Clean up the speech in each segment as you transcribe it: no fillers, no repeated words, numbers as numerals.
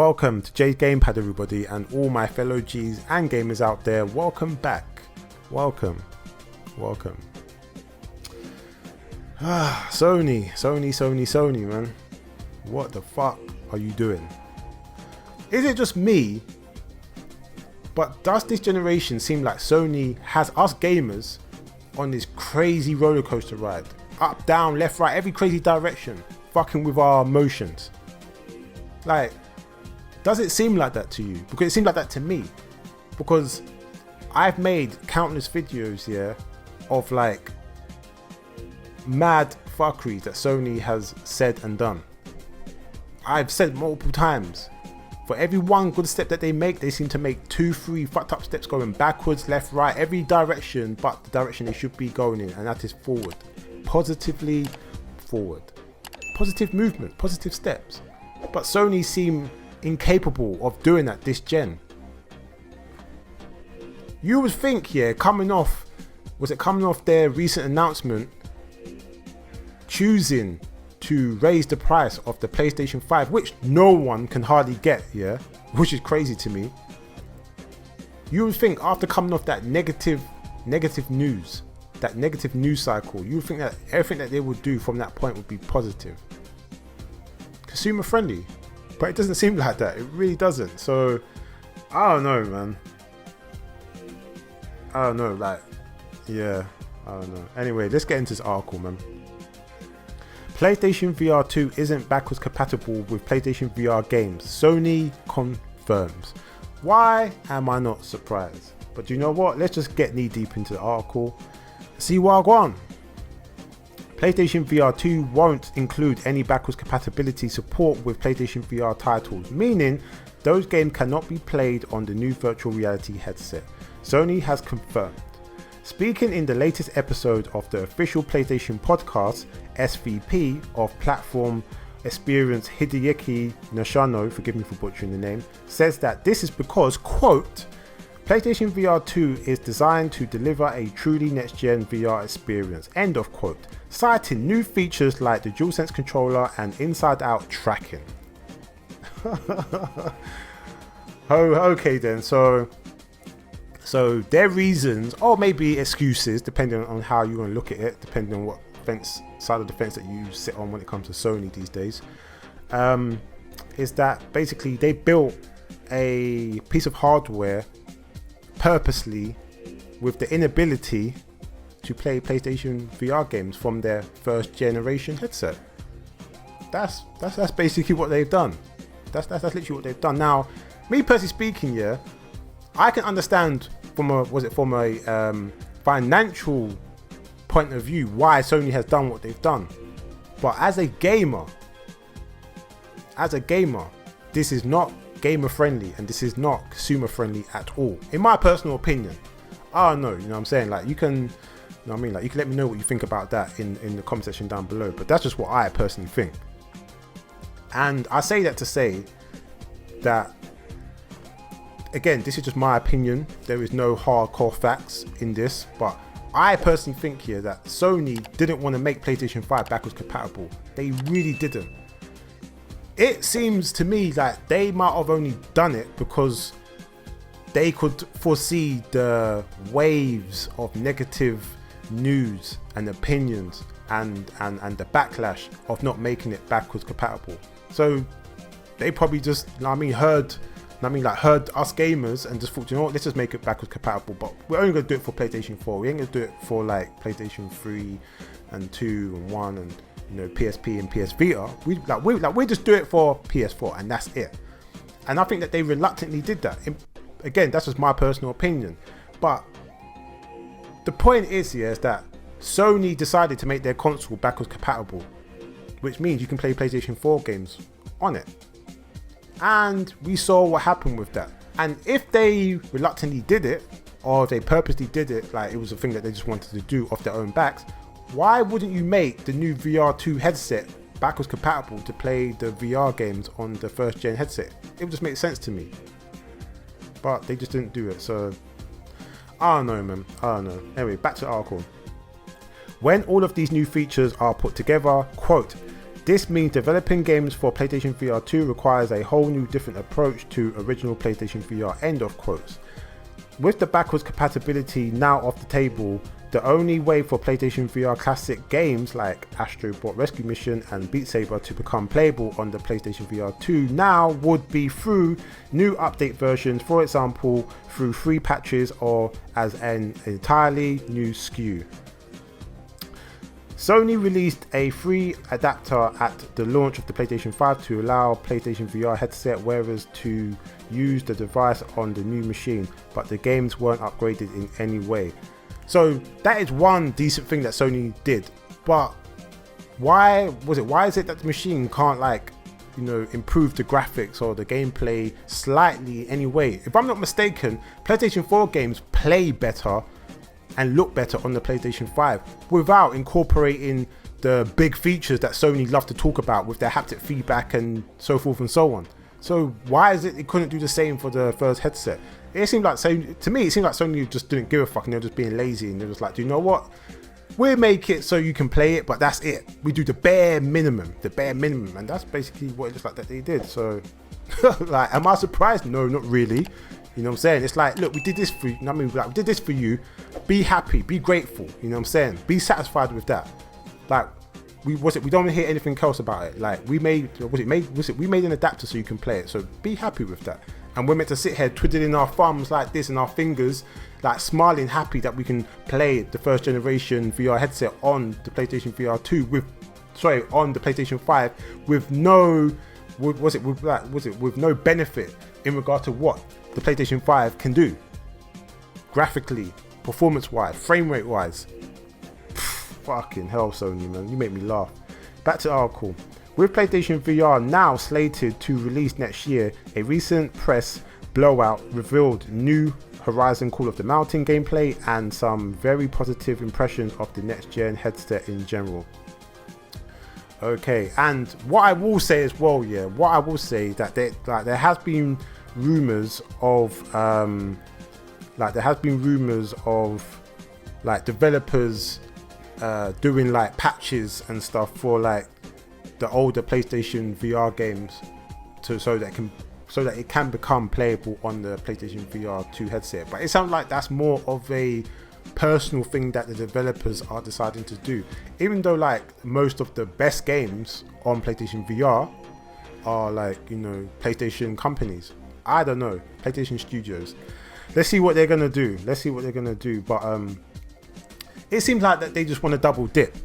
welcome to Jay's Gamepad, everybody, and all my fellow G's and gamers out there. Welcome back. Welcome. Sony, man. What the fuck are you doing? Is it just me? But does this generation seem like Sony has us gamers on this crazy roller coaster ride? Up, down, left, right, every crazy direction, fucking with our emotions. Like, does it seem like that to you? Because it seems like that to me. Because I've made countless videos here of like mad fuckery that Sony has said and done. I've said multiple times, for every one good step that they make, they seem to make 2-3 fucked up steps going backwards, left, right, every direction but the direction they should be going in, and that is forward. Positively forward. Positive movement, positive steps. But Sony seem incapable of doing that this gen. You would think, coming off their recent announcement choosing to raise the price of the PlayStation 5, which no one can hardly get, which is crazy to me. You would think after coming off that negative news, that negative news cycle, you would think that everything that they would do from that point would be positive, consumer friendly, but it doesn't seem like that. It really doesn't. So I don't know, man. I don't know, I don't know. Anyway, let's get into this article, man. PlayStation VR2 isn't backwards compatible with PlayStation VR games. Sony confirms. Why am I not surprised? But you know what? Let's just get knee deep into the article. See what I go on. PlayStation VR2 won't include any backwards compatibility support with PlayStation VR titles, meaning those games cannot be played on the new virtual reality headset. Sony has confirmed. Speaking in the latest episode of the official PlayStation podcast, SVP of Platform Experience Hideyuki Nishino, forgive me for butchering the name, says that this is because, quote, PlayStation VR 2 is designed to deliver a truly next-gen VR experience, end of quote, citing new features like the DualSense controller and inside-out tracking. Okay then, so their reasons, or maybe excuses, depending on how you want to look at it, depending on what side of the fence that you sit on when it comes to Sony these days, is that basically they built a piece of hardware purposely with the inability to play PlayStation VR games from their first generation headset. That's basically what they've done. That's literally what they've done. Now, me personally speaking, I can understand from a financial point of view why Sony has done what they've done. But as a gamer, this is not gamer friendly and this is not consumer friendly at all, in my personal opinion. I don't know, you know what I'm saying? Like, you can, you know what I mean? Like, you can let me know what you think about that in the comment section down below. But that's just what I personally think. And I say that to say that, again, this is just my opinion. There is no hardcore facts in this, but I personally think here that Sony didn't want to make PlayStation 5 backwards compatible. They really didn't. It seems to me like they might have only done it because they could foresee the waves of negative news and opinions and the backlash of not making it backwards compatible. So they probably just, heard us gamers and just thought, you know what, let's just make it backwards compatible, but we're only going to do it for PlayStation 4. We ain't going to do it for like PlayStation 3 and 2 and 1 and, you know, PSP and PSVR. We just do it for PS4 and that's it. And I think that they reluctantly did that. Again, that's just my personal opinion. But the point is that Sony decided to make their console backwards compatible, which means you can play PlayStation 4 games on it. And we saw what happened with that. And if they reluctantly did it, or if they purposely did it, like it was a thing that they just wanted to do off their own backs, why wouldn't you make the new VR2 headset backwards compatible to play the VR games on the first gen headset? It would just make sense to me. But they just didn't do it, so I don't know, man. I don't know. Anyway, back to the article. When all of these new features are put together, quote, This means developing games for PlayStation VR 2 requires a whole new different approach to original PlayStation VR, end of quotes. With the backwards compatibility now off the table, the only way for PlayStation VR classic games like Astro Bot Rescue Mission and Beat Saber to become playable on the PlayStation VR 2 now would be through new update versions, for example through free patches or as an entirely new SKU. Sony released a free adapter at the launch of the PlayStation 5 to allow PlayStation VR headset wearers to use the device on the new machine, but the games weren't upgraded in any way. So that is one decent thing that Sony did, but why is it that the machine can't improve the graphics or the gameplay slightly anyway? If I'm not mistaken, PlayStation 4 games play better and look better on the PlayStation 5 without incorporating the big features that Sony love to talk about with their haptic feedback and so forth and so on. So why is it couldn't do the same for the first headset? It seemed like Sony just didn't give a fuck and they're just being lazy, and they're just like, do you know what? We'll make it so you can play it, but that's it. We do the bare minimum, and that's basically what it looks like that they did. So, like, am I surprised? No, not really. You know what I'm saying? It's like, look, we did this for you. I mean, like, we did this for you. Be happy, be grateful. You know what I'm saying? Be satisfied with that. Like, we don't hear anything else about it. Like, we made an adapter so you can play it. So be happy with that. And we're meant to sit here twiddling our thumbs like this and our fingers, like smiling happy that we can play the first generation VR headset on the PlayStation VR 2 on the PlayStation 5 with no benefit in regard to what the PlayStation 5 can do graphically, performance wise, frame rate wise. Fucking hell, Sony, man, you make me laugh. Back to the article. With PlayStation VR now slated to release next year, a recent press blowout revealed new Horizon Call of the Mountain gameplay and some very positive impressions of the next gen headset in general. Okay, and what I will say as well, that there has been rumors of developers doing like patches and stuff for like the older PlayStation VR games so that it can become playable on the PlayStation VR 2 headset. But it sounds like that's more of a personal thing that the developers are deciding to do, even though like most of the best games on PlayStation VR are like, you know, PlayStation companies. I don't know, PlayStation Studios. Let's see what they're gonna do. But it seems like that they just want to double dip.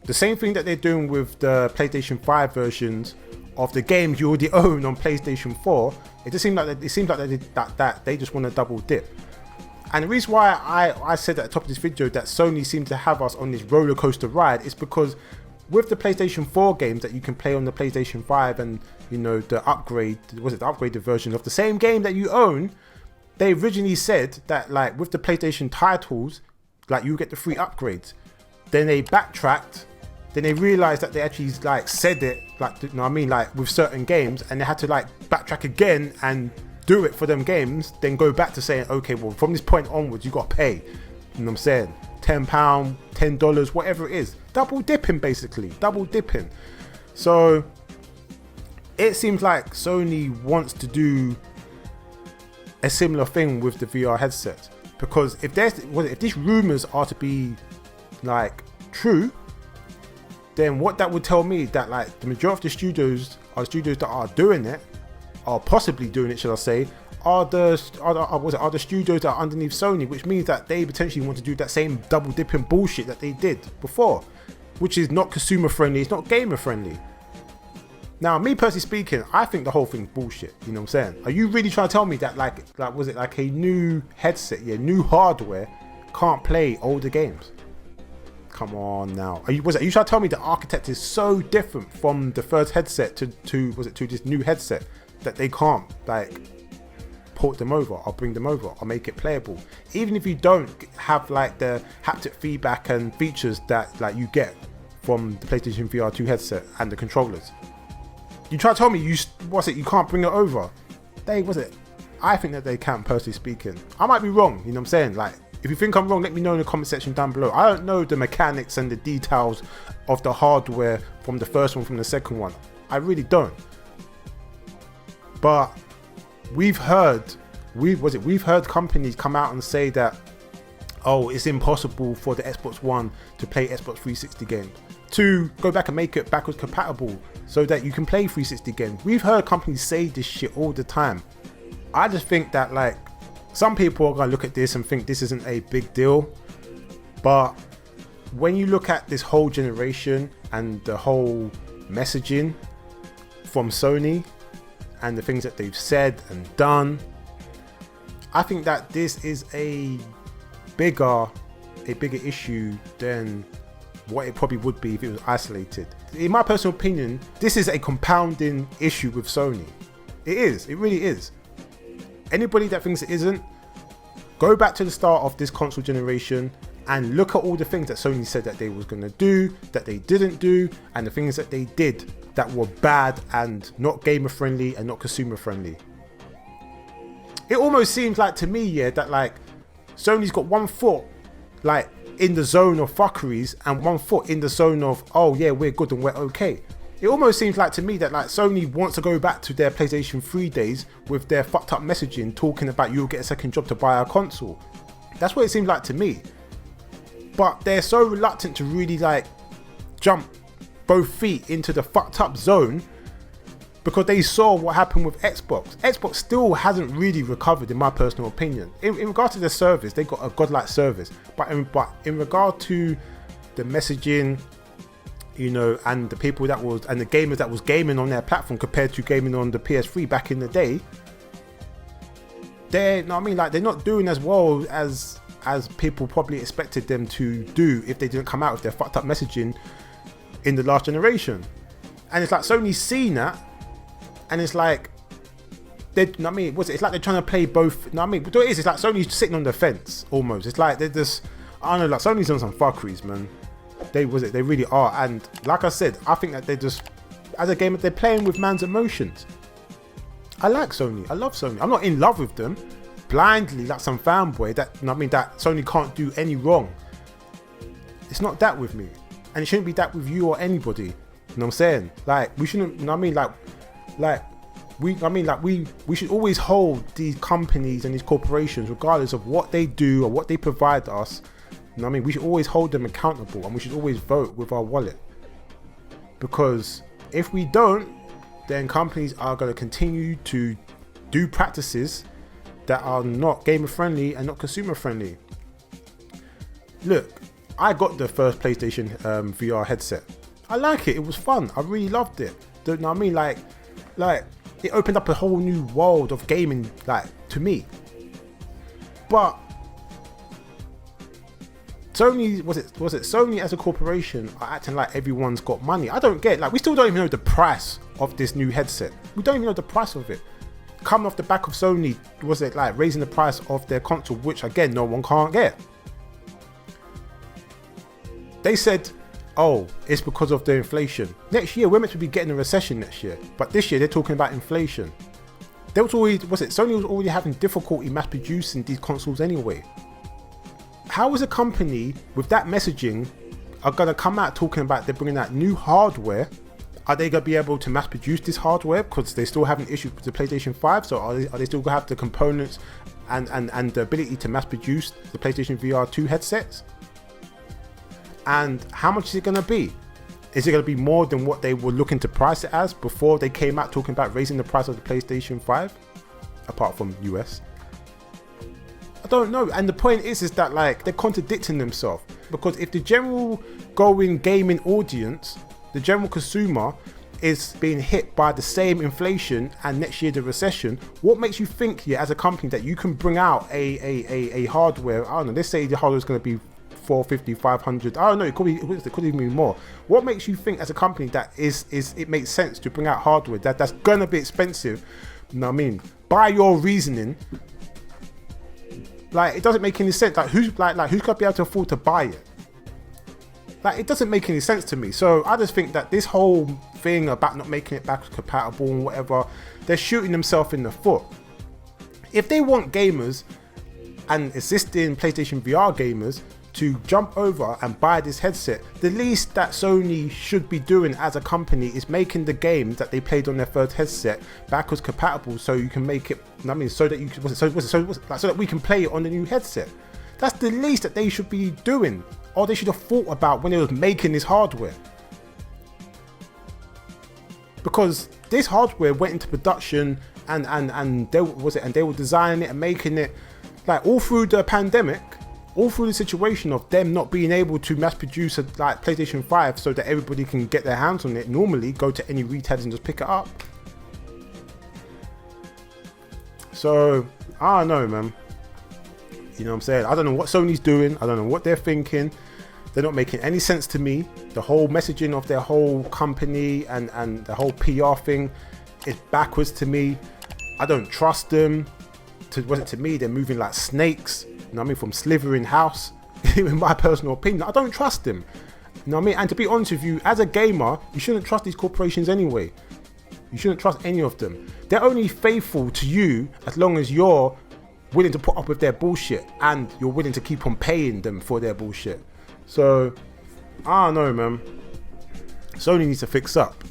The same thing that they're doing with the PlayStation 5 versions of the games you already own on PlayStation 4. It just seems like they just want to double dip. And the reason why I said at the top of this video that Sony seems to have us on this roller coaster ride is because with the PlayStation 4 games that you can play on the PlayStation 5 and, you know, the upgraded version of the same game that you own, they originally said that like with the PlayStation titles, like you get the free upgrades. Then they backtracked. Then they realized that they actually like said it, like, you know what I mean, like with certain games, and they had to like backtrack again and do it for them games. Then go back to saying, okay, well from this point onwards you got to pay. You know what I'm saying? £10, $10, whatever it is. Double dipping, basically. Double dipping. So it seems like Sony wants to do a similar thing with the VR headset, because if these rumors are to be like true, then what that would tell me that like the majority of the studios that are doing it, or possibly doing it, should I say, are the studios that are underneath Sony, which means that they potentially want to do that same double dipping bullshit that they did before, which is not consumer friendly, it's not gamer friendly. Now, me personally speaking, I think the whole thing's bullshit. You know what I'm saying? Are you really trying to tell me that like was it like a new headset, new hardware can't play older games? Come on now. Are you trying to tell me the architect is so different from the first headset to this new headset that they can't like port them over or bring them over or make it playable, even if you don't have like the haptic feedback and features that like you get from the PlayStation VR 2 headset and the controllers? You try to tell me you can't bring it over? I think that they can, personally speaking. I might be wrong, you know what I'm saying? Like, If you think I'm wrong, let me know in the comment section down below. I don't know the mechanics and the details of the hardware from the first one, from the second one. I really don't. But we've heard companies come out and say that, oh, it's impossible for the Xbox One to play Xbox 360 games, to go back and make it backwards compatible so that you can play 360 games. We've heard companies say this shit all the time. I just think that, like, some people are gonna look at this and think this isn't a big deal, but when you look at this whole generation and the whole messaging from Sony and the things that they've said and done, I think that this is a bigger issue than what it probably would be if it was isolated. In my personal opinion, this is a compounding issue with Sony. It is, it really is. Anybody that thinks it isn't, go back to the start of this console generation and look at all the things that Sony said that they was going to do, that they didn't do, and the things that they did that were bad and not gamer friendly and not consumer friendly. It almost seems like to me, yeah, that like Sony's got one foot like in the zone of fuckeries and one foot in the zone of, oh yeah, we're good and we're okay. It almost seems like to me that like Sony wants to go back to their PlayStation 3 days with their fucked up messaging, talking about you'll get a second job to buy a console. That's what it seems like to me. But they're so reluctant to really like jump both feet into the fucked up zone because they saw what happened with Xbox. Xbox still hasn't really recovered, in my personal opinion. In regard to the service, they got a godlike service. But in regard to the messaging, you know, and the people that was, and the gamers that was gaming on their platform compared to gaming on the PS3 back in the day, they're not doing as well as people probably expected them to do if they didn't come out with their fucked up messaging in the last generation. And it's like Sony's seen that, and it's like it's like they're trying to play both. What it is, it's like Sony's sitting on the fence almost. It's like they're just, I don't know, like Sony's on some fuckeries, man. They really are. And like I said, I think that they just, as a gamer, they're playing with man's emotions. I like Sony. I love Sony. I'm not in love with them blindly like some fanboy that Sony can't do any wrong. It's not that with me, and it shouldn't be that with you or anybody. You know what I'm saying? Like, we shouldn't, we should always hold these companies and these corporations, regardless of what they do or what they provide us. We should always hold them accountable, and we should always vote with our wallet. Because if we don't, then companies are going to continue to do practices that are not gamer friendly and not consumer friendly. Look, I got the first PlayStation VR headset. I like it. It was fun. I really loved it. You know what I mean? Like it opened up a whole new world of gaming, like, to me. But Sony, was it Sony as a corporation are acting like everyone's got money? I don't get it. Like, we still don't even know the price of this new headset. We don't even know the price of it. Coming off the back of Sony, was it like raising the price of their console, which again, no one can't get. They said, oh, it's because of the inflation. Next year, we're meant to be getting a recession next year. But this year, they're talking about inflation. Sony was already having difficulty mass producing these consoles anyway. How is a company with that messaging are going to come out talking about they're bringing out new hardware? Are they going to be able to mass produce this hardware because they still have an issue with the PlayStation 5? So are they still going to have the components and the ability to mass produce the PlayStation VR2 headsets? And how much is it going to be? Is it going to be more than what they were looking to price it as before they came out talking about raising the price of the PlayStation 5? Apart from US. I don't know. And the point is that, like, they're contradicting themselves. Because if the general going gaming audience, the general consumer, is being hit by the same inflation and next year the recession, what makes you think here as a company that you can bring out a hardware, I don't know, let's say the hardware is going to be 450, 500, I don't know, it could even be more. What makes you think as a company that it makes sense to bring out hardware that's going to be expensive? You know what I mean? By your reasoning, like, it doesn't make any sense. Like, who's going to be able to afford to buy it? Like, it doesn't make any sense to me. So I just think that this whole thing about not making it backwards compatible and whatever, they're shooting themselves in the foot. If they want gamers and assisting PlayStation VR gamers to jump over and buy this headset. The least that Sony should be doing as a company is making the games that they played on their first headset backwards compatible, so you can make it, I mean, so that you can, so that we can play it on the new headset. That's the least that they should be doing, or they should have thought about when they was making this hardware. Because this hardware went into production and they were designing it and making it like all through the pandemic, all through the situation of them not being able to mass produce a like PlayStation 5 so that everybody can get their hands on it. Normally go to any retailers and just pick it up. So I don't know, man. You know what I'm saying? I don't know what Sony's doing. I don't know what they're thinking. They're not making any sense to me. The whole messaging of their whole company and the whole PR thing is backwards to me. I don't trust them. To me, they're moving like snakes. You know what I mean? From slithering house. In my personal opinion, I don't trust them. You know what I mean? And to be honest with you, as a gamer, you shouldn't trust these corporations anyway. You shouldn't trust any of them. They're only faithful to you as long as you're willing to put up with their bullshit and you're willing to keep on paying them for their bullshit. So I don't know, man. Sony needs to fix up.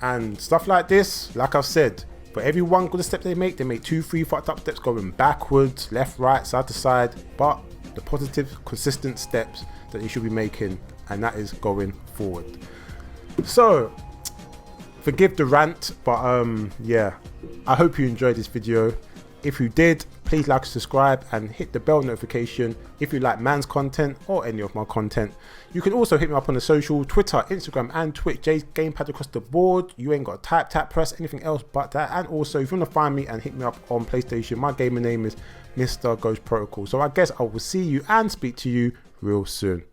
And stuff like this, like I've said, for every one good step they make 2, 3 fucked up steps going backwards, left, right, side to side. But the positive, consistent steps that they should be making, and that is going forward. So forgive the rant, but yeah, I hope you enjoyed this video. If you did, please like, subscribe and hit the bell notification if you like man's content or any of my content. You can also hit me up on the social, Twitter, Instagram and Twitch, jaysgamepad across the board. You ain't got to type, tap, press, anything else but that. And also, if you want to find me and hit me up on PlayStation, my gamer name is MrGhostProtocol. So I guess I will see you and speak to you real soon.